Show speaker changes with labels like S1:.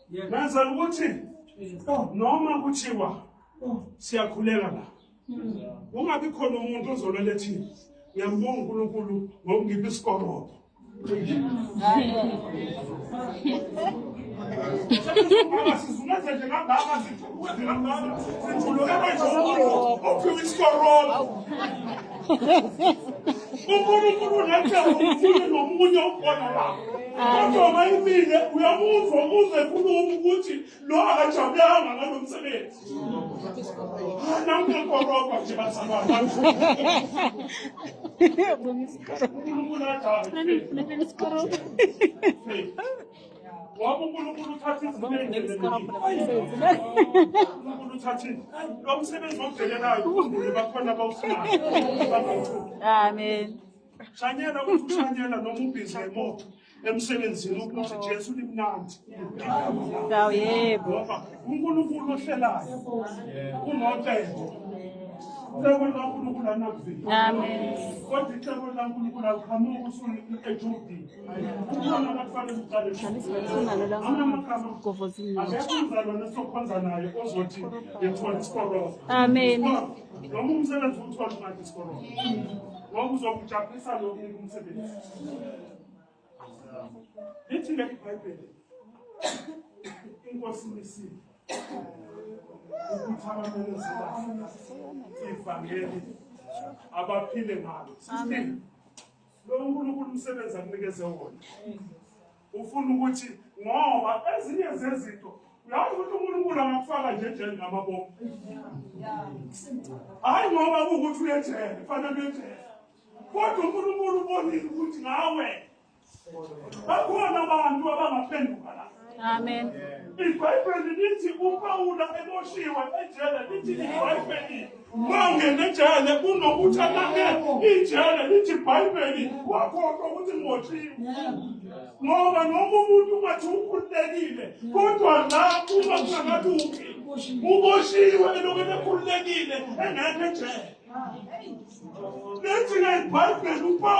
S1: Naza ukuthi noma kuthiwa siyakhuleka la. Ungabi khona umuntu ozolele thina. Ngiyambonga uNkulunkulu ngokungipha isikorobo. uNkulunkulu nenhlobo ufune nomunye okhona la. Kodwa mayimile uyamuzwa ekhuluma ukuthi lo akajabulanga ngalo msebenzi. Namke isikorobo nje bazalwane. Wabo uNkulunkulu uthatha uNkulunkulu uthatha lo msebenzi ovelelayo uNkulunkulu bakhona bawufunayo.
S2: Amen.
S1: Shanyela ukuthi ushanyela noma ubhizi emoto emsebenzini ukuthi Jesu limnandi.
S2: Ngaw yebo.
S1: uNkulunkulu ohlelayo unothengo. Cebo laNkulunkulu anakuvile.
S2: Amen.
S1: Kodwa icebo laNkulunkulu aliqhamuki usule eJordani. Ubona abafanele uqale akekho nesokhonza naye ozothi ngithola isikorobo.
S2: Amen.
S1: Noma umsebenzi uthola ungathi isikorobo. Ngoba uzokujabulisa lokhu umsebenzi. Lithi le iBhayibheli inkosi misile ukuthi abamele ivangeli abaphile ngalo. Amen. Lo uNkulunkulu umsebenzi akunikeze wona. Ufuna ukuthi ngoba ezinye zezinto uyazi ukuthi uNkulunkulu angakufaka nje ejele ngamabomba. Hayi ngoba ukuthi uyejele kufanele uyejele. Kodwa uNkulunkulu ubonile ukuthi ngawe bakhona abantu abangaphenduka la.
S2: Amen.
S1: iBhayibheli lithi uPawulu eboshiwe ejele lithi iBhayibheli mangene ejele kunokuthi anake ijele lithi iBhayibheli wakhohlwa ukuthi ngiboshiwe. Ngoba noma umuntu ungathi ukhululekile kodwa la uma kungathi uboshiwe elokhu ekhululekile engekho ejele. Lithi iBhayibheli uPawulu